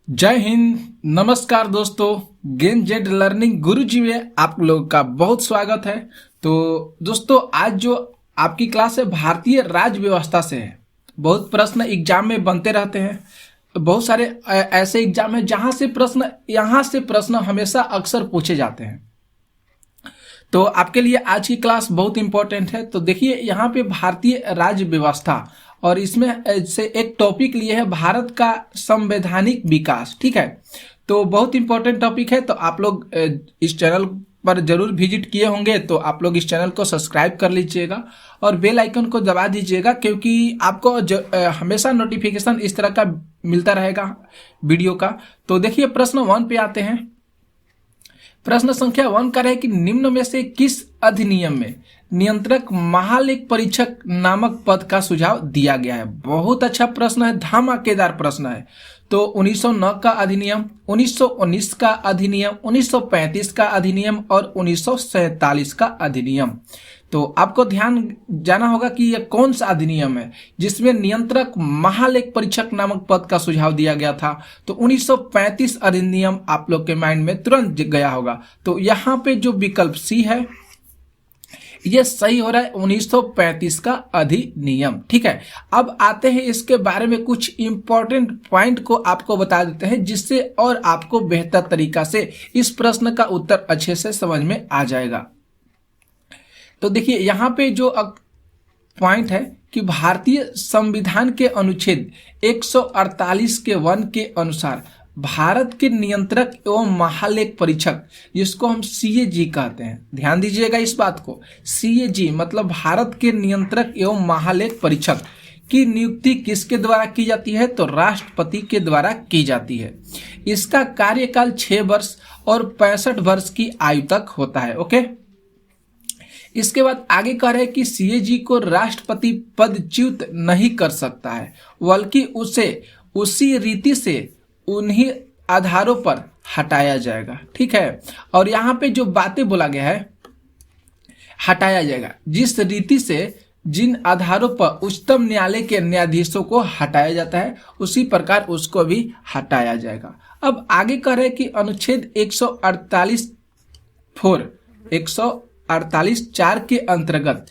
जय हिंद। नमस्कार दोस्तों, गेन जेड लर्निंग गुरुजी में आप लोग का बहुत स्वागत है। तो दोस्तों, आज जो आपकी क्लास है भारतीय राज्य व्यवस्था से है। बहुत प्रश्न एग्जाम में बनते रहते हैं। बहुत सारे ऐसे एग्जाम है जहां से प्रश्न यहाँ से प्रश्न हमेशा अक्सर पूछे जाते हैं। तो आपके लिए आज की क्लास बहुत इंपॉर्टेंट है। तो देखिए, यहाँ पे भारतीय राज्य व्यवस्था और इसमें से एक टॉपिक लिए है भारत का संवैधानिक विकास। ठीक है, तो बहुत इंपॉर्टेंट टॉपिक है। तो आप लोग इस चैनल पर जरूर विजिट किए होंगे, तो आप लोग इस चैनल को सब्सक्राइब कर लीजिएगा और बेल आइकन को दबा दीजिएगा, क्योंकि आपको हमेशा नोटिफिकेशन इस तरह का मिलता रहेगा वीडियो का। तो देखिए, प्रश्न 1 पे आते हैं। प्रश्न संख्या 1 का है कि निम्न में से किस अधिनियम में नियंत्रक महालेख परीक्षक नामक पद का सुझाव दिया गया है। बहुत अच्छा प्रश्न है, धमाकेदार प्रश्न है। तो 1909 का अधिनियम, 1919 का अधिनियम, 1935 का अधिनियम और 1947 का अधिनियम। तो आपको ध्यान जाना होगा कि यह कौन सा अधिनियम है जिसमें नियंत्रक महालेख परीक्षक नामक पद का सुझाव दिया गया था। तो 1935 अधिनियम आप लोग के माइंड में तुरंत गया होगा। तो यहाँ पे जो विकल्प सी है ये सही हो रहा है, 1935 का अधिनियम। ठीक है, अब आते हैं इसके बारे में कुछ इंपॉर्टेंट पॉइंट को आपको बता देते हैं, जिससे और आपको बेहतर तरीका से इस प्रश्न का उत्तर अच्छे से समझ में आ जाएगा। तो देखिए, यहाँ पे जो पॉइंट है कि भारतीय संविधान के अनुच्छेद 148 के 1 के अनुसार भारत के नियंत्रक एवं महालेख परीक्षक, जिसको हम सीएजी कहते हैं, ध्यान दीजिएगा इस बात को। सीएजी मतलब भारत के नियंत्रक एवं महालेख परीक्षक की नियुक्ति किसके द्वारा की जाती है? तो राष्ट्रपति के द्वारा की जाती है। इसका कार्यकाल 6 वर्ष और 65 वर्ष की आयु तक होता है। ओके, इसके बाद आगे कह रहे हैं कि सीएजी को राष्ट्रपति पदच्युत नहीं कर सकता है, बल्कि उसे उसी रीति से उन्हीं आधारों पर हटाया जाएगा। ठीक है, और यहाँ पे जो बातें बोला गया है, हटाया जाएगा, जिस रीति से जिन आधारों पर उच्चतम न्यायालय के न्यायाधीशों को हटाया जाता है, उसी प्रकार उसको भी हटाया जाएगा। अब आगे कह रहे हैं कि अनुच्छेद 148(4) के अंतर्गत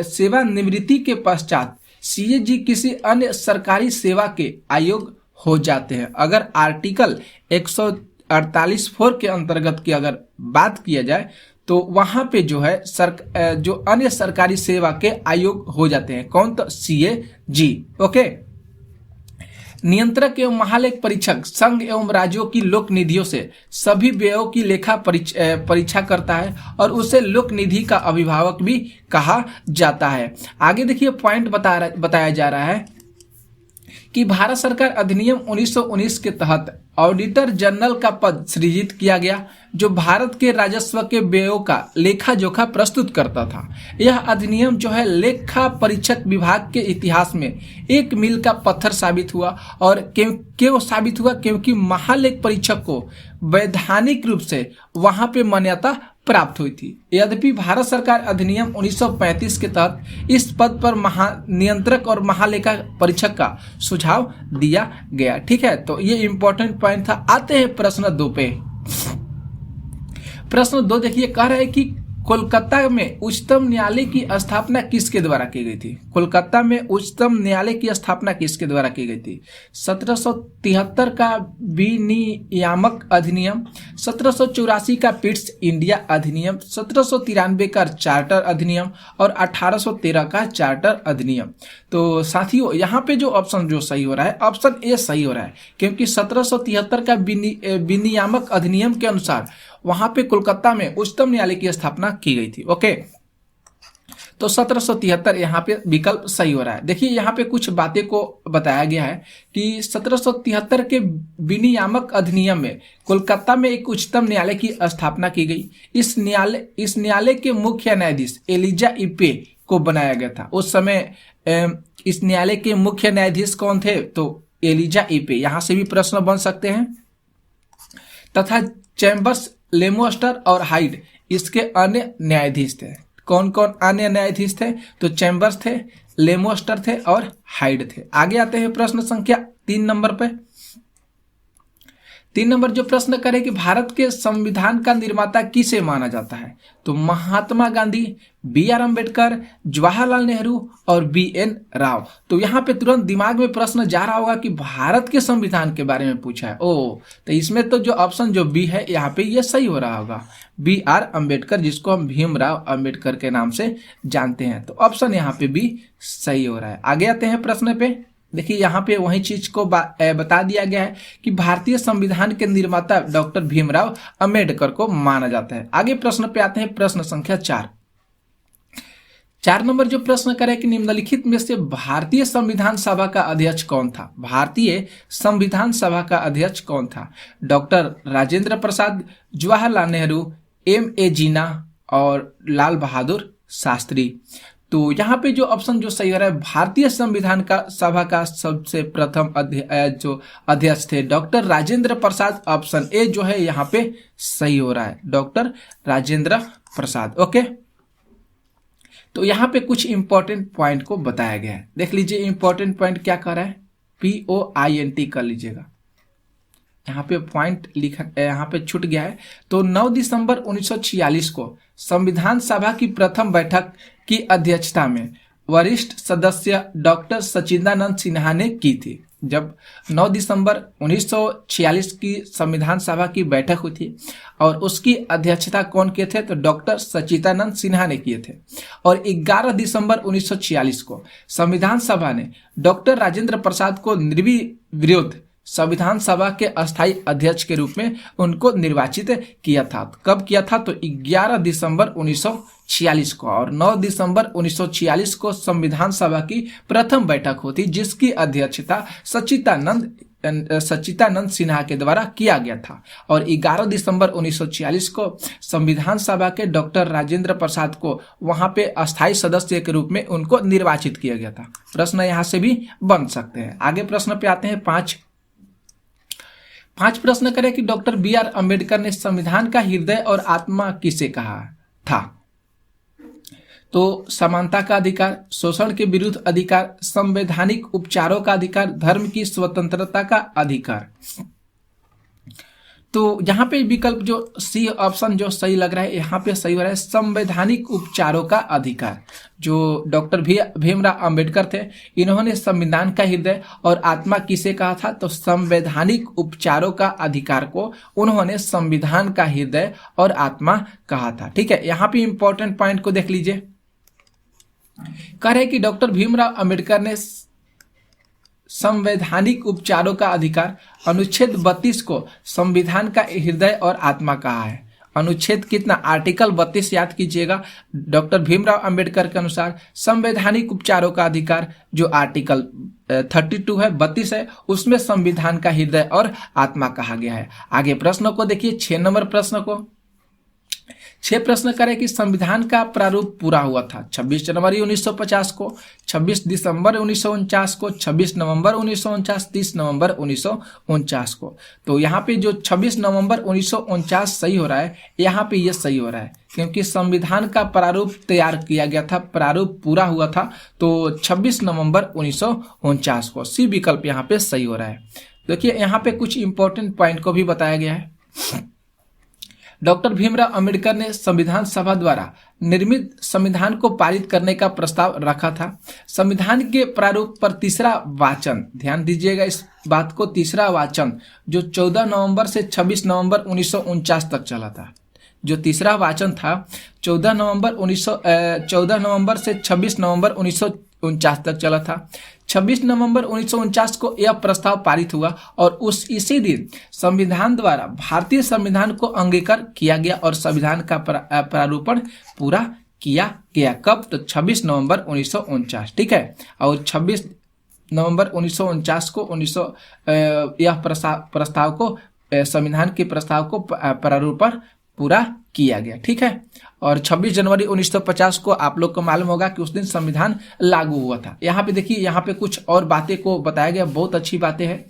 सेवानिवृत्ति के पश्चात सीएजी किसी अन्य सरकारी सेवा के आयोग हो जाते हैं। अगर आर्टिकल 148(4) के अंतर्गत की अगर बात किया जाए तो वहां पे जो है जो अन्य सरकारी सेवा के आयोग हो जाते हैं। कौन? तो सीएजी। ओके, नियंत्रक एवं महालेख परीक्षक संघ एवं राज्यों की लोक निधियों से सभी व्ययों की लेखा परीक्षा करता है और उसे लोक निधि का अभिभावक भी कहा जाता है। आगे देखिए, पॉइंट बताया जा रहा है कि भारत सरकार अधिनियम 1919 के तहत ऑडिटर जनरल का पद सृजित किया गया, जो भारत के राजस्व के व्ययों का लेखा जोखा प्रस्तुत करता था। यह अधिनियम जो है लेखा परीक्षक विभाग के इतिहास में एक मील का पत्थर साबित हुआ। और क्यों साबित हुआ? क्योंकि महालेख परीक्षक को वैधानिक रूप से वहां पे मान्यता प्राप्त हुई थी। यद्यपि भारत सरकार अधिनियम 1935 के तहत इस पद पर नियंत्रक और महालेखा परीक्षक का सुझाव दिया गया। ठीक है, तो ये इंपॉर्टेंट पॉइंट था। आते हैं प्रश्न 2 पे। प्रश्न 2 देखिए, कह रहा है कि कोलकाता में उच्चतम न्यायालय की स्थापना किसके द्वारा की गई थी? कोलकाता में उच्चतम न्यायालय की स्थापना किसके द्वारा की गई थी? 1773 का विनियामक अधिनियम, 1784 का पिट्स इंडिया अधिनियम, 1793 का चार्टर अधिनियम और 1813 का चार्टर अधिनियम। तो साथियों, यहाँ पे जो ऑप्शन जो सही हो रहा है, ऑप्शन ए सही हो रहा है, क्योंकि 1773 का विनियामक अधिनियम के अनुसार वहां पे कोलकाता में उच्चतम न्यायालय की स्थापना की गई थी। ओके, तो 1773 यहाँ पे विकल्प सही हो रहा है। देखिए, यहाँ पे कुछ बातें को बताया गया है कि 1773 के विनियामक अधिनियम में कोलकाता में एक उच्चतम न्यायालय की स्थापना की गई। इस न्यायालय के मुख्य न्यायाधीश एलिजा इप्पे को बनाया गया था। उस समय इस न्यायालय के मुख्य न्यायाधीश कौन थे? तो एलिजा इप्पे। यहां से भी प्रश्न बन सकते हैं। तथा चैम्बर्स, लेमोस्टर और हाइड इसके अन्य न्यायाधीश थे। कौन कौन अन्य न्यायाधीश थे? तो चैम्बर्स थे, लेमोस्टर थे और हाइड थे। आगे आते हैं प्रश्न संख्या 3 नंबर पे। 3 नंबर जो प्रश्न करे कि भारत के संविधान का निर्माता किसे माना जाता है, तो महात्मा गांधी, B.R. अम्बेडकर, जवाहरलाल नेहरू और B.N. राव। तो यहाँ पे तुरंत दिमाग में प्रश्न जा रहा होगा कि भारत के संविधान के बारे में पूछा है। तो इसमें तो जो ऑप्शन जो बी है यहाँ पे ये सही हो रहा होगा, B.R. अम्बेडकर, जिसको हम भीमराव अम्बेडकर के नाम से जानते हैं। तो ऑप्शन यहाँ पे भी सही हो रहा है। आगे आते हैं प्रश्न पे। देखिए यहाँ पे वही चीज को बता दिया गया है कि भारतीय संविधान के निर्माता डॉक्टर भीमराव अम्बेडकर को माना जाता है। आगे प्रश्न पे आते हैं, प्रश्न संख्या 4 नंबर जो प्रश्न करे कि निम्नलिखित में से भारतीय संविधान सभा का अध्यक्ष कौन था। भारतीय संविधान सभा का अध्यक्ष कौन था? डॉक्टर राजेंद्र प्रसाद, जवाहरलाल नेहरू, M.A. जिन्ना और लाल बहादुर शास्त्री। तो यहाँ पे जो ऑप्शन जो सही हो रहा है, भारतीय संविधान का सभा का सबसे प्रथम जो अध्यक्ष थे doctor Rajendra Prasad. Option A जो है यहाँ पे सही हो रहा है, डॉक्टर राजेंद्र प्रसाद। ओके, तो यहाँ पे कुछ इंपॉर्टेंट पॉइंट को बताया गया है। देख लीजिए इंपॉर्टेंट पॉइंट क्या कर रहा है, POINT कर लीजिएगा। यहाँ पे पॉइंट लिखा, यहाँ पे छूट गया है। तो 9 दिसंबर 1946 को संविधान सभा की प्रथम बैठक की अध्यक्षता में वरिष्ठ सदस्य डॉक्टर सच्चिदानंद सिन्हा ने की थी। जब 9 दिसंबर 1946 की संविधान सभा की बैठक हुई थी और उसकी अध्यक्षता कौन किए थे, तो डॉक्टर सच्चिदानंद सिन्हा ने किए थे। और 11 दिसंबर 1946 को संविधान सभा ने डॉक्टर राजेंद्र प्रसाद को निर्विरोध संविधान सभा के अस्थायी अध्यक्ष के रूप में उनको निर्वाचित किया था। कब किया था, तो 11 दिसंबर 1946 को। और 9 दिसंबर 1946 को संविधान सभा की प्रथम बैठक होती जिसकी अध्यक्षता सच्चिदानंद सिन्हा के द्वारा किया गया था। और 11 दिसंबर 1946 को संविधान सभा के डॉक्टर राजेंद्र प्रसाद को वहां पे अस्थायी सदस्य के रूप में उनको निर्वाचित किया गया था। प्रश्न यहां से भी बन सकते हैं। आगे प्रश्न पे आते हैं। 5 प्रश्न करें कि डॉक्टर B.R. अम्बेडकर ने संविधान का हृदय और आत्मा किसे कहा था। तो समानता का अधिकार, शोषण के विरुद्ध अधिकार, संवैधानिक उपचारों का अधिकार, धर्म की स्वतंत्रता का अधिकार। तो यहाँ पे विकल्प जो सी ऑप्शन जो सही लग रहा है, यहाँ पे सही हो रहा है संवैधानिक उपचारों का अधिकार। जो डॉक्टर भीमराव अम्बेडकर थे, इन्होंने संविधान का हृदय और आत्मा किसे कहा था, तो संवैधानिक उपचारों का अधिकार को उन्होंने संविधान का हृदय और आत्मा कहा था। ठीक है, यहाँ पे इंपॉर्टेंट पॉइंट को देख लीजिए। कह रहे कि डॉक्टर भीमराव अम्बेडकर ने संवैधानिक उपचारों का अधिकार अनुच्छेद 32 को संविधान का हृदय और आत्मा कहा है। अनुच्छेद कितना, आर्टिकल 32 याद कीजिएगा। डॉक्टर भीमराव अंबेडकर के अनुसार संवैधानिक उपचारों का अधिकार जो आर्टिकल 32 है, 32 है, उसमें संविधान का हृदय और आत्मा कहा गया है। आगे प्रश्न को देखिए, 6 नंबर प्रश्न को। 6 प्रश्न करें कि संविधान का प्रारूप पूरा हुआ था 26 जनवरी 1950 को, 26 दिसंबर 1949 को, 26 नवंबर 1949, 30 नवंबर 1949 को। तो यहाँ पे जो 26 नवंबर 1949 सही हो रहा है, यहाँ पे ये सही हो रहा है क्योंकि संविधान का प्रारूप तैयार किया गया था, प्रारूप पूरा हुआ था, तो 26 नवंबर 1949 को। सी विकल्प यहाँ पे सही हो रहा है। देखिए यहाँ पे कुछ इंपॉर्टेंट पॉइंट को भी बताया गया है। डॉक्टर भीमराव अंबेडकर ने संविधान सभा द्वारा निर्मित संविधान को पारित करने का प्रस्ताव रखा था। संविधान के प्रारूप पर तीसरा वाचन, ध्यान दीजिएगा इस बात को, तीसरा वाचन जो 14 नवंबर से 26 नवंबर 1949 तक चला था। जो तीसरा वाचन था 14 नवंबर से 26 नवंबर 1949 तक चला था। 26 नवंबर 1949 को यह प्रस्ताव पारित हुआ और इसी दिन संविधान द्वारा भारतीय संविधान को अंगीकार किया गया और संविधान का प्रारूपण पूरा किया गया। कब? तो 26 नवंबर 1949। ठीक है, और 26 नवंबर 1949 को यह प्रस्ताव को संविधान के प्रस्ताव को प्रारूपण पूरा किया गया। ठीक है, और 26 जनवरी 1950 को आप लोग को मालूम होगा कि उस दिन संविधान लागू हुआ था। यहाँ पे देखिए, यहाँ पे कुछ और बातें को बताया गया, बहुत अच्छी बातें हैं।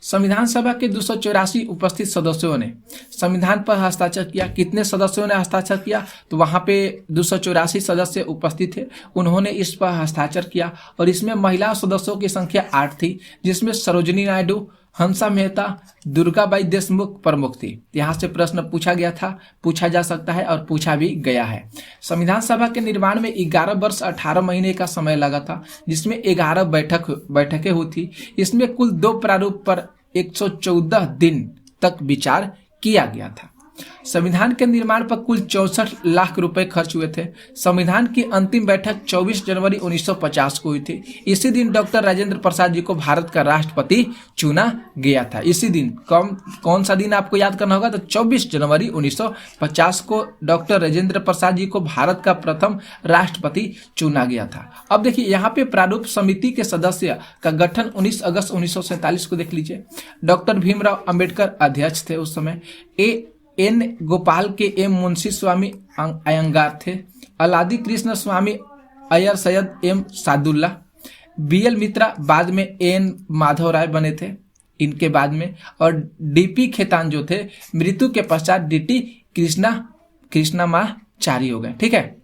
संविधान सभा के 284 उपस्थित सदस्यों ने संविधान पर हस्ताक्षर किया। कितने सदस्यों ने हस्ताक्षर किया? तो वहाँ पे 284 सदस्य उपस्थित थे, उन्होंने इस पर हस्ताक्षर किया। और इसमें महिला सदस्यों की संख्या 8 थी, जिसमें सरोजिनी नायडू, हंसा मेहता, दुर्गाबाई देशमुख प्रमुख थी। यहाँ से प्रश्न पूछा गया था, पूछा जा सकता है और पूछा भी गया है। संविधान सभा के निर्माण में 11 वर्ष 18 महीने का समय लगा था, जिसमें 11 बैठकें हुई थी। इसमें कुल 2 प्रारूप पर 114 दिन तक विचार किया गया था। संविधान के निर्माण पर कुल 64 लाख रुपए खर्च हुए थे। संविधान की अंतिम बैठक 24 जनवरी 1950 को हुई थी। इसी दिन डॉक्टर राजेंद्र प्रसाद जी को भारत का राष्ट्रपति चुना गया था। इसी दिन कौन सा दिन आपको याद करना होगा, तो 24 जनवरी 1950 को डॉक्टर राजेंद्र प्रसाद जी को भारत का प्रथम राष्ट्रपति चुना गया था। अब देखिए यहाँ पे प्रारूप समिति के सदस्य का गठन 19 अगस्त 1947 को देख लीजिए। डॉक्टर भीमराव अंबेडकर अध्यक्ष थे उस समय। एन गोपाल के एम मुंशी स्वामी अयंगार थे। अलादी कृष्ण स्वामी अय्यर सैयद एम सादुल्ला, बीएल मित्रा बाद में एन माधव राय बने थे इनके बाद में, और डीपी खेतान जो थे मृत्यु के पश्चात डीटी कृष्णमाचारी हो गए। ठीक है।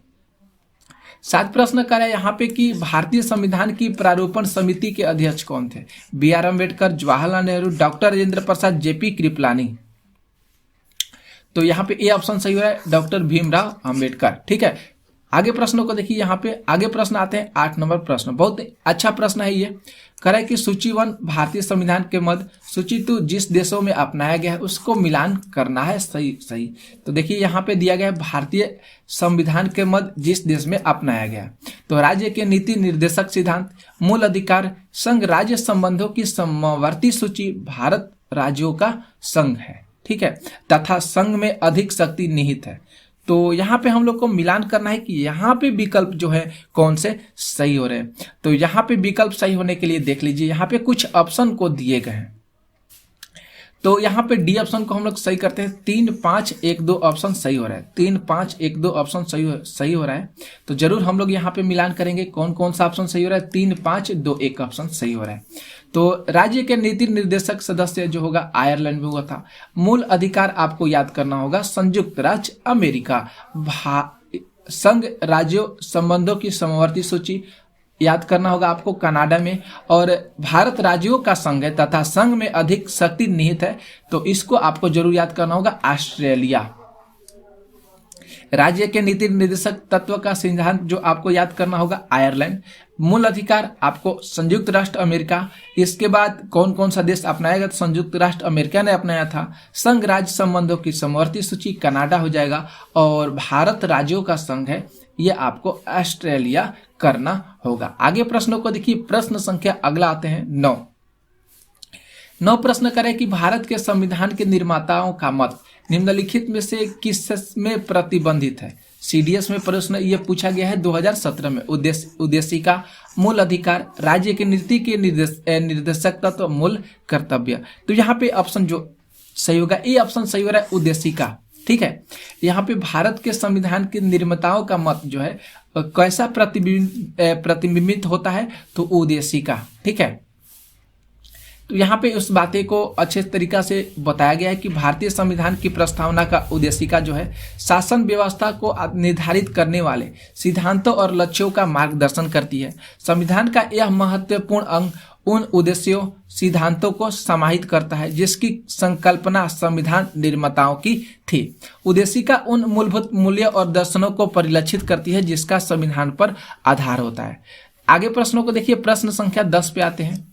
7 प्रश्न करें यहाँ पे कि भारतीय संविधान की प्रारूपण समिति के अध्यक्ष कौन थे? बी आर अम्बेडकर, जवाहरलाल नेहरू, डॉक्टर राजेंद्र प्रसाद, जेपी कृपलानी। तो यहाँ पे ए ऑप्शन सही हो रहा है, डॉक्टर भीमराव अंबेडकर। ठीक है। आगे प्रश्नों को देखिए। यहाँ पे आगे प्रश्न आते हैं 8 नंबर प्रश्न। बहुत अच्छा प्रश्न है ये। कह रहा है कि सूची 1 भारतीय संविधान के मध्य, सूची 2 जिस देशों में अपनाया गया है उसको मिलान करना है। सही। तो देखिए यहाँ पे दिया गया है भारतीय संविधान के मध्य जिस देश में अपनाया गया। तो राज्य के नीति निर्देशक सिद्धांत, मूल अधिकार, संघ राज्य संबंधों की समवर्ती सूची भारत राज्यों का संघ है। ठीक है। तथा संघ में अधिक शक्ति निहित है। तो यहाँ पे हम लोग को मिलान करना है कि यहाँ पे विकल्प जो है कौन से सही हो रहे हैं। तो यहाँ पे विकल्प सही होने के लिए देख लीजिए, यहाँ पे कुछ ऑप्शन को दिए गए हैं। तो यहाँ पे डी ऑप्शन को हम लोग सही करते हैं। 3, 5, 1, 2 ऑप्शन सही हो रहा है। 3, 5, 1, 2 ऑप्शन सही हो रहा है। तो जरूर हम लोग यहाँ पे मिलान करेंगे कौन कौन सा ऑप्शन सही हो रहा है। 3, 5, 2, 1 ऑप्शन सही हो रहा है। तो राज्य के नीति निर्देशक सदस्य जो होगा आयरलैंड में हुआ था। मूल अधिकार आपको याद करना होगा संयुक्त राज्य अमेरिका। संघ राज्यों संबंधों की समवर्ती सूची याद करना होगा आपको कनाडा में। और भारत राज्यों का संघ है तथा संघ में अधिक शक्ति निहित है, तो इसको आपको जरूर याद करना होगा ऑस्ट्रेलिया। राज्य के नीति निर्देशक तत्व का सिद्धांत जो आपको याद करना होगा आयरलैंड। मूल अधिकार आपको संयुक्त राष्ट्र अमेरिका। इसके बाद कौन कौन सा देश अपनाएगा, तो संयुक्त राष्ट्र अमेरिका ने अपनाया था। संघ राज्य संबंधों की समवर्ती सूची कनाडा हो जाएगा। और भारत राज्यों का संघ है, ये आपको ऑस्ट्रेलिया करना होगा। आगे प्रश्नों को देखिए। प्रश्न संख्या अगला आते हैं 9 प्रश्न करें कि भारत के संविधान के निर्माताओं का मत निम्नलिखित में से किस में प्रतिबंधित है? सीडीएस में प्रश्न ये पूछा गया है 2017 में। उद्देशिका, मूल अधिकार, राज्य की नीति के निर्देशक तत्व, मूल कर्तव्य। तो यहाँ पे ऑप्शन जो सही होगा ए ऑप्शन सही हो रहा है, उद्देशिका। ठीक है। यहाँ पे भारत के संविधान के निर्माताओं का मत जो है कैसा प्रतिबिंबित होता है, तो उद्देशिका। ठीक है। तो यहाँ पे उस बातें को अच्छे तरीका से बताया गया है कि भारतीय संविधान की प्रस्तावना का उद्देशिका जो है शासन व्यवस्था को निर्धारित करने वाले सिद्धांतों और लक्ष्यों का मार्गदर्शन करती है। संविधान का यह महत्वपूर्ण अंग उन उद्देश्यों सिद्धांतों को समाहित करता है जिसकी संकल्पना संविधान निर्माताओं की थी। उद्देशिका उन मूलभूत मूल्यों और दर्शनों को परिलक्षित करती है जिसका संविधान पर आधार होता है। आगे प्रश्नों को देखिए। प्रश्न संख्या 10 पे आते हैं।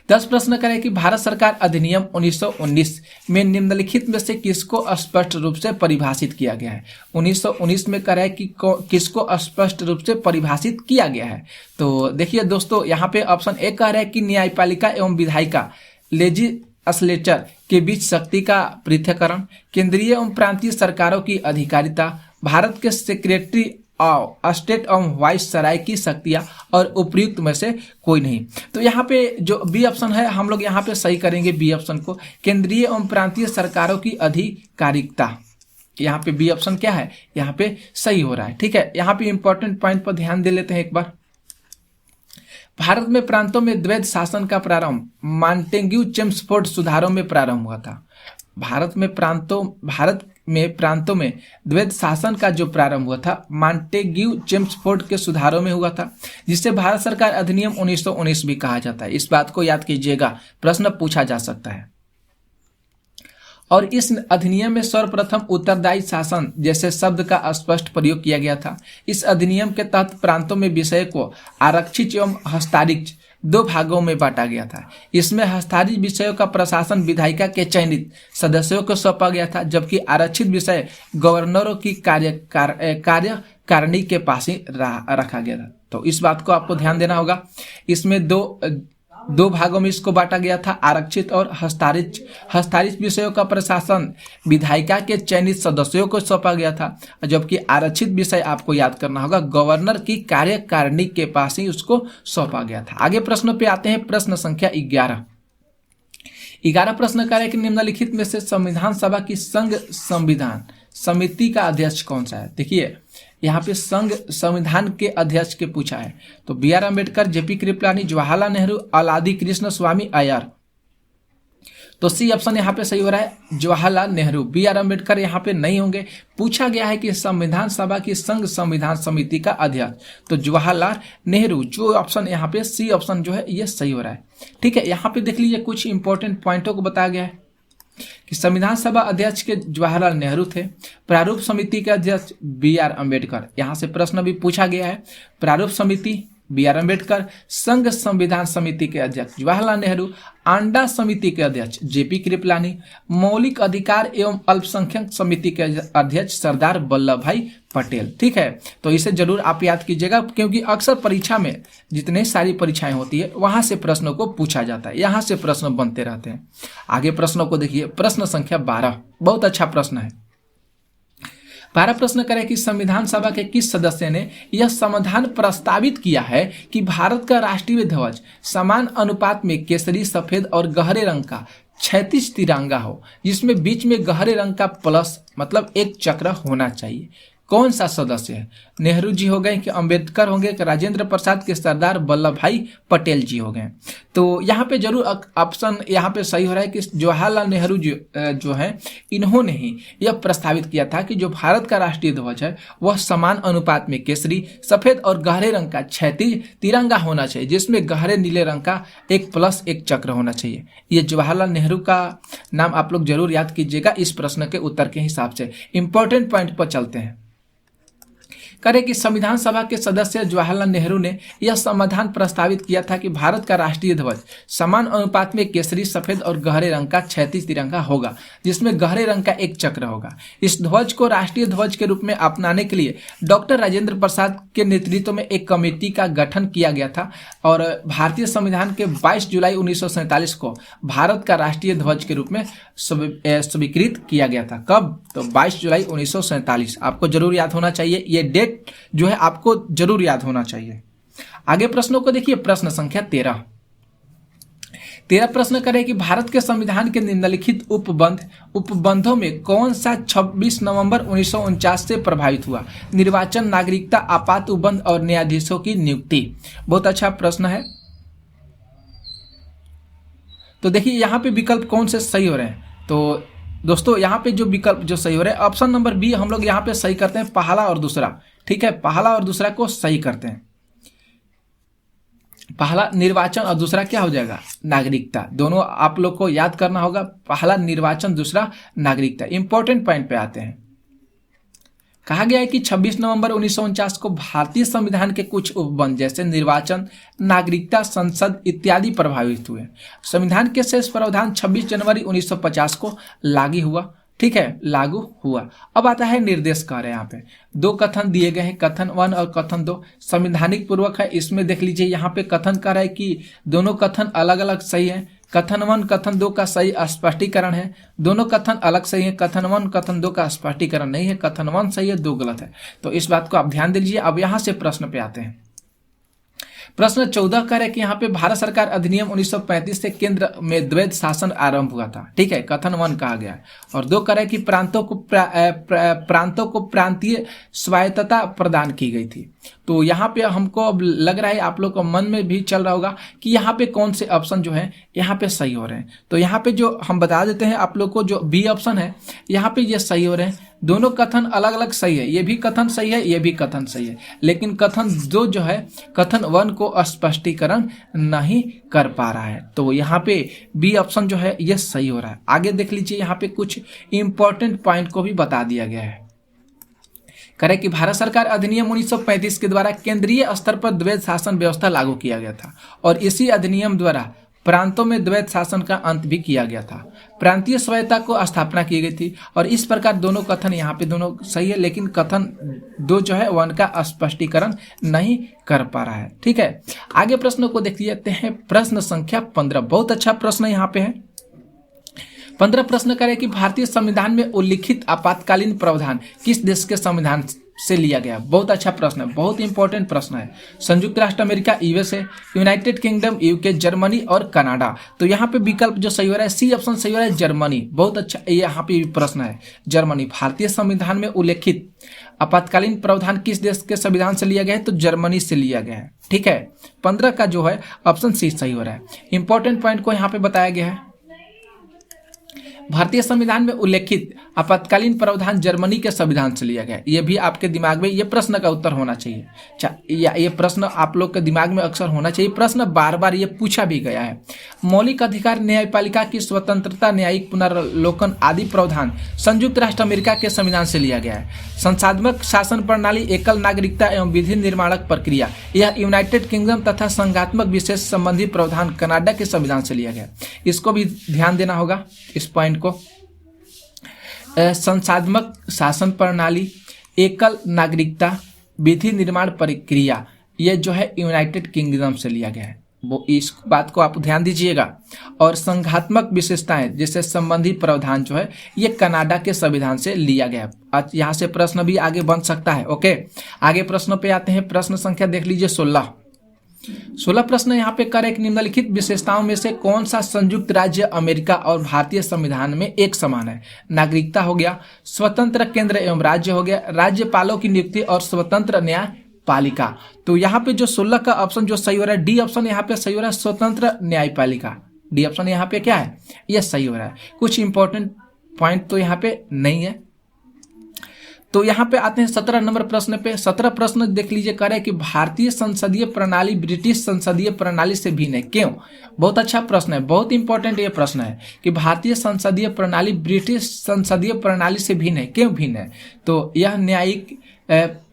10 प्रश्न करें कि भारत सरकार अधिनियम 1919 में निम्नलिखित में से किसको स्पष्ट रूप से परिभाषित किया गया है? 1919 में कह रहा है कि किसको स्पष्ट रूप से परिभाषित किया गया है। तो देखिए दोस्तों, यहाँ पे ऑप्शन ए कह रहा है कि न्यायपालिका एवं विधायिका लेजिस्लेचर के बीच शक्ति का पृथक्करण, केंद्रीय एवं प्रांतीय सरकारों की अधिकारिता, भारत के सेक्रेटरी स्टेट एवं वाइस सराय की शक्तियां और उपयुक्त में से कोई नहीं। तो यहाँ पे जो बी ऑप्शन है हम लोग यहाँ पे सही करेंगे बी ऑप्शन को, केंद्रीय एवं प्रांतीय सरकारों की अधिकारिकता। यहाँ पे बी ऑप्शन क्या है, यहाँ पे सही हो रहा है। ठीक है। यहाँ पे इंपॉर्टेंट पॉइंट पर ध्यान दे लेते हैं एक बार। भारत में प्रांतों में द्वैध शासन का प्रारंभ मॉन्टेग्यू चेम्सफोर्ड सुधारों में प्रारंभ हुआ था। भारत में प्रांतों में द्वैध शासन का जो प्रारंभ हुआ था मॉन्टेग्यू चेम्सफोर्ड के सुधारों में हुआ था, जिसे भारत सरकार अधिनियम 1919 भी कहा जाता है। इस बात को याद कीजिएगा, प्रश्न पूछा जा सकता है। और इस अधिनियम में सर्वप्रथम उत्तरदायी शासन जैसे शब्द का स्पष्ट प्रयोग किया गया था। इस अधिनियम के तहत प्रांतों में विषय को आरक्षित एवं हस्ताक्षरित 2 भागों में बांटा गया था। इसमें हस्ताक्षरित विषयों का प्रशासन विधायिका के चयनित सदस्यों को सौंपा गया था, जबकि आरक्षित विषय गवर्नरों की कार्यकारिणी के पास ही रखा गया था। तो इस बात को आपको ध्यान देना होगा। इसमें दो भागों में इसको बांटा गया था, आरक्षित और हस्ताक्षरित विषयों का प्रशासन विधायिका के चयनित सदस्यों को सौंपा गया था, जबकि आरक्षित विषय आपको याद करना होगा गवर्नर की कार्यकारिणी के पास ही उसको सौंपा गया था। आगे प्रश्नों पे आते हैं। प्रश्न संख्या 11 प्रश्न कार्य के निम्नलिखित में से संविधान सभा की संघ संविधान समिति का अध्यक्ष कौन सा है? देखिए यहाँ पे संघ संविधान के अध्यक्ष के पूछा है, तो B.R. अम्बेडकर, J.P. कृपलानी, जवाहरलाल नेहरू, अलादी कृष्ण स्वामी अय्यर। तो सी ऑप्शन यहाँ पे सही हो रहा है, जवाहरलाल नेहरू। B.R. अम्बेडकर यहाँ पे नहीं होंगे। पूछा गया है कि संविधान सभा की संघ संविधान समिति का अध्यक्ष, तो जवाहरलाल नेहरू। जो ऑप्शन यहाँ पे सी ऑप्शन जो है ये सही हो रहा है। ठीक है, यहाँ पे देख लीजिए कुछ इंपॉर्टेंट पॉइंटों को बताया गया है कि संविधान सभा अध्यक्ष के जवाहरलाल नेहरू थे, प्रारूप समिति के अध्यक्ष B.R. अम्बेडकर। यहाँ से प्रश्न भी पूछा गया है, प्रारूप समिति B.R. अम्बेडकर, संघ संविधान समिति के अध्यक्ष जवाहरलाल नेहरू, आंडा समिति के अध्यक्ष J.P. कृपलानी, मौलिक अधिकार एवं अल्पसंख्यक समिति के अध्यक्ष सरदार वल्लभ भाई पटेल। ठीक है, तो इसे जरूर आप याद कीजिएगा, क्योंकि अक्सर परीक्षा में जितने सारी परीक्षाएं होती है वहां से प्रश्नों को पूछा जाता है, यहाँ से प्रश्न बनते रहते हैं। आगे प्रश्नों को देखिए। प्रश्न संख्या 12 बहुत अच्छा प्रश्न है। 12 प्रश्न करें कि संविधान सभा के किस सदस्य ने यह समाधान प्रस्तावित किया है कि भारत का राष्ट्रीय ध्वज समान अनुपात में केसरी, सफेद और गहरे रंग का क्षैतिज तिरंगा हो, जिसमें बीच में गहरे रंग का प्लस मतलब एक चक्र होना चाहिए? कौन सा सदस्य है? नेहरू जी हो गए कि अम्बेडकर होंगे कि राजेंद्र प्रसाद के सरदार वल्लभ भाई पटेल जी हो गए? तो यहाँ पे जरूर ऑप्शन यहाँ पे सही हो रहा है कि जवाहरलाल नेहरू जो है इन्होंने ही यह प्रस्तावित किया था कि जो भारत का राष्ट्रीय ध्वज है वह समान अनुपात में केसरी, सफेद और गहरे रंग का क्षैतिज तिरंगा होना चाहिए, जिसमें गहरे नीले रंग का एक प्लस एक चक्र होना चाहिए। ये जवाहरलाल नेहरू का नाम आप लोग जरूर याद कीजिएगा इस प्रश्न के उत्तर के हिसाब से। इंपॉर्टेंट पॉइंट पर चलते हैं। करें कि संविधान सभा के सदस्य जवाहरलाल नेहरू ने यह समाधान प्रस्तावित किया था कि भारत का राष्ट्रीय ध्वज समान अनुपात में केसरी, सफेद और गहरे रंग का क्षैतिज तिरंगा होगा, जिसमें गहरे रंग का एक चक्र होगा। इस ध्वज को राष्ट्रीय ध्वज के रूप में अपनाने के लिए डॉक्टर राजेंद्र प्रसाद के नेतृत्व में एक कमेटी का गठन किया गया था और भारतीय संविधान के 22 जुलाई 1947 को भारत का राष्ट्रीय ध्वज के रूप में स्वीकृत किया गया था। कब? तो 22 जुलाई 1947। आपको जरूर याद होना चाहिए, ये डेट जो है आपको जरूर याद होना चाहिए। आगे प्रश्नों को देखिए। प्रश्न संख्या 13 प्रश्न करें कि भारत के संविधान के निम्नलिखित उपबंधों में कौन सा 26 नवंबर 1949 से प्रभावित हुआ? निर्वाचन, नागरिकता, आपात उपबंध और न्यायाधीशों की नियुक्ति। बहुत अच्छा प्रश्न है। तो देखिए यहाँ पे विकल्प कौन से सही हो रहे हैं। तो दोस्तों यहाँ पे जो विकल्प जो सही हो रहे हैं, ऑप्शन नंबर बी हम लोग यहाँ पे सही करते हैं, पहला और दूसरा। ठीक है, पहला और दूसरा को सही करते हैं। पहला निर्वाचन और दूसरा क्या हो जाएगा? नागरिकता। दोनों आप लोग को याद करना होगा, पहला निर्वाचन, दूसरा नागरिकता। इंपॉर्टेंट पॉइंट पे आते हैं। कहा गया है कि 26 नवंबर 1949 को भारतीय संविधान के कुछ उपबंध जैसे निर्वाचन, नागरिकता, संसद इत्यादि प्रभावित हुए। संविधान के शेष प्रावधान 26 जनवरी 1950 को लागू हुआ। ठीक है, लागू हुआ। अब आता है निर्देश कार्य। यहाँ पे 2 कथन दिए गए हैं, कथन 1 और कथन 2 संवैधानिक पूर्वक है। इसमें देख लीजिए यहाँ पे कथन कर रहा है कि दोनों कथन अलग अलग सही है। कथन 1 कथन 2 का सही स्पष्टीकरण है, दोनों कथन अलग सही है। कथन 1 कथन 2 का स्पष्टीकरण नहीं है, कथन 1 सही है, 2 गलत है। तो इस बात को आप ध्यान दीजिए। अब यहाँ से प्रश्न पे आते हैं। प्रश्न 14 कह रहे कि यहाँ पे भारत सरकार अधिनियम 1935 से केंद्र में द्वैध शासन आरंभ हुआ था। ठीक है, कथन 1 कहा गया है। और 2 कह रहे कि प्रांतों को प्रांतीय स्वायत्तता प्रदान की गई थी। तो यहाँ पे हमको अब लग रहा है आप लोग को मन में भी चल रहा होगा कि यहाँ पे कौन से ऑप्शन जो है यहाँ पे सही हो रहे हैं। तो यहाँ पे जो हम बता देते हैं आप लोग को, जो बी ऑप्शन है यहाँ पे ये सही हो रहे हैं। दोनों कथन अलग अलग सही है, ये भी कथन सही है, ये भी कथन सही है, लेकिन कथन दो जो है कथन 1 को स्पष्टीकरण नहीं कर पा रहा है। तो यहाँ पे बी ऑप्शन जो है ये सही हो रहा है। आगे देख लीजिए, यहाँ पे कुछ इंपॉर्टेंट पॉइंट को भी बता दिया गया है। करें कि भारत सरकार अधिनियम 1935 के द्वारा केंद्रीय स्तर पर द्वैध शासन व्यवस्था लागू किया गया था और इसी अधिनियम द्वारा प्रांतों में द्वैध शासन का अंत भी किया गया था। प्रांतीय स्वायत्तता को स्थापना की गई थी और इस प्रकार दोनों कथन यहाँ पे दोनों सही है, लेकिन कथन 2 जो है 1 का स्पष्टीकरण नहीं कर पा रहा है। ठीक है, आगे प्रश्नों को देख लेते हैं। प्रश्न संख्या 15, बहुत अच्छा प्रश्न यहाँ पे है। 15 प्रश्न करें कि भारतीय संविधान में उल्लिखित आपातकालीन प्रावधान किस देश के संविधान से लिया गया। बहुत अच्छा प्रश्न है, बहुत इंपॉर्टेंट प्रश्न है। संयुक्त राष्ट्र America USA, United kingdom UK, Germany और कनाडा। तो यहाँ पे विकल्प जो सही हो रहा है सी ऑप्शन सही हो रहा है, जर्मनी। बहुत अच्छा, ये यहाँ पे प्रश्न है जर्मनी। भारतीय संविधान में उल्लेखित आपातकालीन प्रावधान किस देश के संविधान से लिया गया है, तो जर्मनी से लिया गया है। ठीक है, 15 का जो है ऑप्शन सी सही हो रहा है। इंपॉर्टेंट पॉइंट को यहाँ पे बताया गया है। भारतीय संविधान में उल्लेखित आपातकालीन प्रावधान जर्मनी के संविधान से लिया गया। ये भी आपके दिमाग में ये प्रश्न का उत्तर होना चाहिए। ये प्रश्न आप लोग के दिमाग में अक्सर होना चाहिए। प्रश्न बार बार ये पूछा भी गया है। मौलिक अधिकार, न्यायपालिका की स्वतंत्रता, न्यायिक पुनर्लोकन आदि प्रावधान संयुक्त राष्ट्र अमेरिका के संविधान से लिया गया है। संसाधनात्मक शासन प्रणाली, एकल नागरिकता एवं विधि निर्माणक प्रक्रिया, यह यूनाइटेड किंगडम तथा संघात्मक विशेष संबंधी प्रावधान कनाडा के संविधान से लिया गया। इसको भी ध्यान देना होगा, इस पॉइंट को। संसाधनात्मक शासन प्रणाली, एकल नागरिकता, विधि निर्माण प्रक्रिया, ये जो है यूनाइटेड किंगडम से लिया गया है, वो इस बात को आप ध्यान दीजिएगा। और संघात्मक विशेषताएं जैसे संबंधी प्रावधान जो है ये कनाडा के संविधान से लिया गया है। यहाँ से प्रश्न भी आगे बन सकता है। ओके, आगे प्रश्नों पे आते हैं। प्रश्न संख्या देख लीजिए 16 प्रश्न यहाँ पे करें कि निम्नलिखित विशेषताओं में से कौन सा संयुक्त राज्य अमेरिका और भारतीय संविधान में एक समान है। नागरिकता हो गया, स्वतंत्र केंद्र एवं राज्य हो गया, राज्यपालों की नियुक्ति और स्वतंत्र न्यायपालिका। तो यहाँ पे जो 16 का ऑप्शन जो सही हो रहा है, डी ऑप्शन यहाँ पे सही हो रहा है, स्वतंत्र न्यायपालिका। डी ऑप्शन यहाँ पे क्या है, ये सही हो रहा है। कुछ इंपॉर्टेंट पॉइंट तो यहाँ पे नहीं है। तो यहाँ पे आते हैं 17 नंबर प्रश्न पे। 17 प्रश्न देख लीजिए, कह रहे हैं कि भारतीय संसदीय प्रणाली ब्रिटिश संसदीय प्रणाली से भिन्न है, क्यों। बहुत अच्छा प्रश्न है, बहुत इंपॉर्टेंट ये प्रश्न है कि भारतीय संसदीय प्रणाली ब्रिटिश संसदीय प्रणाली से भिन्न है, क्यों भिन्न है। तो यह न्यायिक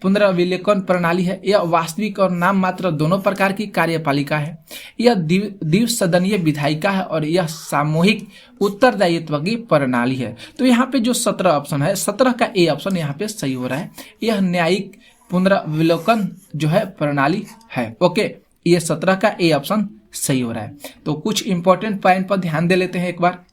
पुनर्विलेखन प्रणाली है, यह वास्तविक और नाम मात्र दोनों प्रकार की कार्यपालिका है, यह द्विसदनीय विधायिका है और यह सामूहिक उत्तरदायित्व की प्रणाली है। तो यहाँ पे जो 17 ऑप्शन है, 17 का ए ऑप्शन यहाँ पे सही हो रहा है। यह न्यायिक पुनर्विलोकन जो है प्रणाली है। ओके, ये 17 का ए ऑप्शन सही हो रहा है। तो कुछ इंपॉर्टेंट पॉइंट पर ध्यान दे लेते हैं एक बार।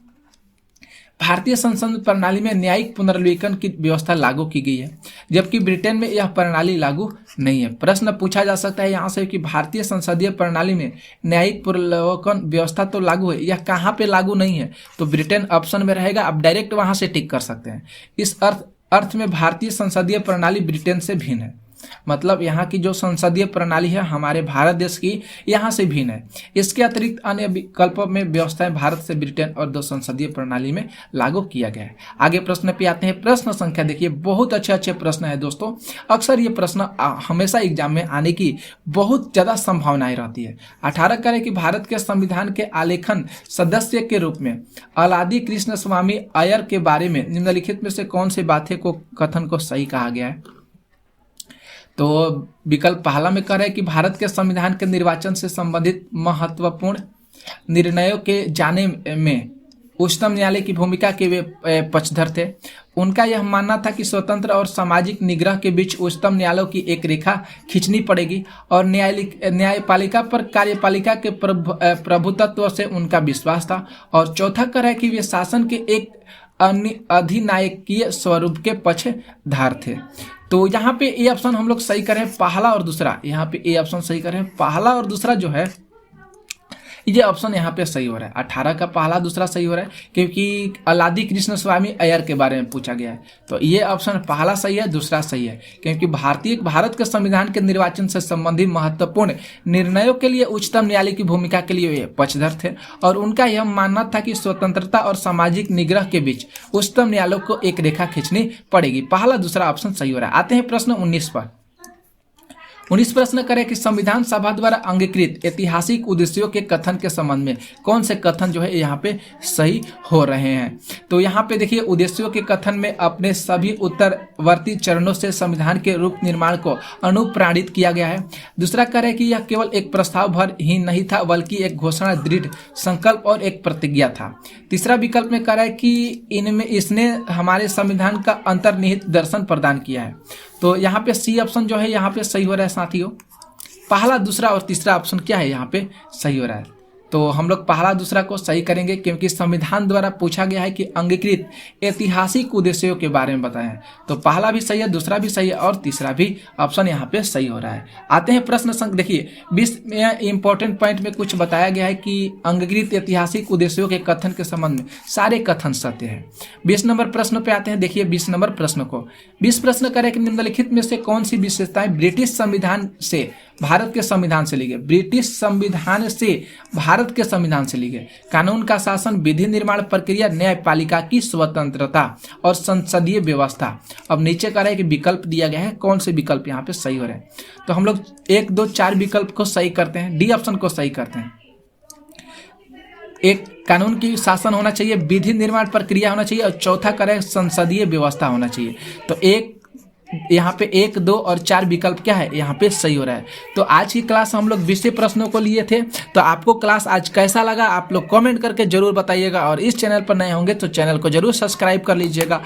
भारतीय संसद प्रणाली में न्यायिक पुनर्विलोकन की व्यवस्था लागू की गई है, जबकि ब्रिटेन में यह प्रणाली लागू नहीं है। प्रश्न पूछा जा सकता है यहाँ से कि भारतीय संसदीय प्रणाली में न्यायिक पुनर्विलोकन व्यवस्था तो लागू है, यह कहाँ पे लागू नहीं है। तो ब्रिटेन ऑप्शन में रहेगा, आप डायरेक्ट वहां से टिक कर सकते हैं। इस अर्थ में भारतीय संसदीय प्रणाली ब्रिटेन से भिन्न है, मतलब यहाँ की जो संसदीय प्रणाली है हमारे भारत देश की यहाँ से भिन्न है। इसके अतिरिक्त अन्य विकल्पों में व्यवस्थाएं भारत से ब्रिटेन और दो संसदीय प्रणाली में लागू किया गया है। आगे प्रश्न पे आते हैं। प्रश्न संख्या देखिए, बहुत अच्छे प्रश्न है दोस्तों। अक्सर ये प्रश्न हमेशा एग्जाम में आने की बहुत ज्यादा संभावनाएं रहती है। 18 करें कि भारत के संविधान के आलेखन सदस्य के रूप में अलादी कृष्ण स्वामी अय्यर के बारे में निम्नलिखित में से कौन सी बातें को कथन को सही कहा गया है। तो विकल्प पहला में कह रहे हैं कि भारत के संविधान के निर्वाचन से संबंधित महत्वपूर्ण निर्णयों के जाने में उच्चतम न्यायालय की भूमिका के वे पक्षधर थे। उनका यह मानना था कि स्वतंत्र और सामाजिक निग्रह के बीच उच्चतम न्यायालय की एक रेखा खींचनी पड़ेगी और न्यायपालिका पर कार्यपालिका के प्रभुत्व से उनका विश्वास था। और चौथा कह रहा है कि वे शासन के एक अधिनायकीय स्वरूप के पक्षधर थे। तो यहाँ पे ए ऑप्शन हम लोग सही करें, पहला और दूसरा। यहाँ पे ए ऑप्शन सही करें, पहला और दूसरा जो है ये ऑप्शन यहाँ पे सही हो रहा है। 18 का पहला दूसरा सही हो रहा है क्योंकि अलादी कृष्ण स्वामी अय्यर के बारे में पूछा गया है। तो ये ऑप्शन पहला सही है, दूसरा सही है क्योंकि भारत के संविधान के निर्वाचन से संबंधित महत्वपूर्ण निर्णयों के लिए उच्चतम न्यायालय की भूमिका के लिए वे पक्षधर थे और उनका यह मानना था कि स्वतंत्रता और सामाजिक निग्रह के बीच उच्चतम न्यायालय को एक रेखा खींचनी पड़ेगी। पहला दूसरा ऑप्शन सही हो रहा है। आते हैं प्रश्न 19 पर। 19 प्रश्न करें कि संविधान सभा द्वारा अंगीकृत ऐतिहासिक उद्देश्यों के कथन के संबंध में कौन से कथन जो है यहाँ पे सही हो रहे हैं। तो यहाँ पे देखिए उद्देश्यों के कथन में अपने सभी उत्तरवर्ती चरणों से संविधान के रूप निर्माण को अनुप्राणित किया गया है। दूसरा करें कि यह केवल एक प्रस्ताव भर ही नहीं था बल्कि एक घोषणा, दृढ़ संकल्प और एक प्रतिज्ञा था। तीसरा विकल्प में करें कि इसने हमारे संविधान का अंतर्निहित दर्शन प्रदान किया है। तो यहाँ पे सी ऑप्शन जो है यहाँ पे सही हो रहा है साथियों। पहला दूसरा और तीसरा ऑप्शन क्या है यहाँ पे सही हो रहा है। तो हम लोग पहला दूसरा को सही करेंगे क्योंकि संविधान द्वारा पूछा गया है कि अंगीकृत ऐतिहासिक उद्देश्यों के बारे में बताएं। तो पहला भी सही है, दूसरा भी सही है और तीसरा भी ऑप्शन यहाँ पे सही हो रहा है। आते हैं प्रश्न संख्या, देखिए 20 में इंपॉर्टेंट पॉइंट में कुछ बताया गया है कि अंगीकृत ऐतिहासिक उद्देश्यों के कथन के संबंध में सारे कथन सत्य है। 20 नंबर प्रश्न पे आते हैं। देखिए 20 नंबर प्रश्न को 20 प्रश्न करें कि निम्नलिखित में से कौन सी विशेषताएं ब्रिटिश संविधान से भारत के संविधान से ली गई। ब्रिटिश संविधान से भारत के संविधान से ली गई। कानून का शासन, विधि निर्माण प्रक्रिया, न्यायपालिका की स्वतंत्रता और संसदीय व्यवस्था। अब नीचे कह रहे हैं कि विकल्प दिया गया है, कौन से विकल्प यहाँ पे सही हो रहे हैं। तो हम लोग 1, 2, 4 विकल्प को सही करते हैं, डी ऑप्शन को सही करते हैं। एक कानून की शासन होना चाहिए, विधि निर्माण प्रक्रिया होना चाहिए और चौथा करें संसदीय व्यवस्था होना चाहिए। तो यहाँ पे 1, 2 और 4 विकल्प क्या है यहाँ पे सही हो रहा है। तो आज की क्लास हम लोग 20 प्रश्नों को लिए थे। तो आपको क्लास आज कैसा लगा आप लोग कमेंट करके जरूर बताइएगा और इस चैनल पर नए होंगे तो चैनल को जरूर सब्सक्राइब कर लीजिएगा।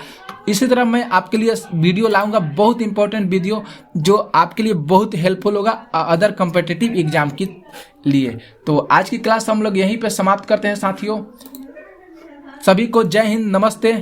इसी तरह मैं आपके लिए वीडियो लाऊंगा, बहुत इंपॉर्टेंट वीडियो जो आपके लिए बहुत हेल्पफुल होगा अदर कॉम्पिटिटिव एग्जाम के लिए। तो आज की क्लास हम लोग यहीं पे समाप्त करते हैं साथियों। सभी को जय हिंद, नमस्ते।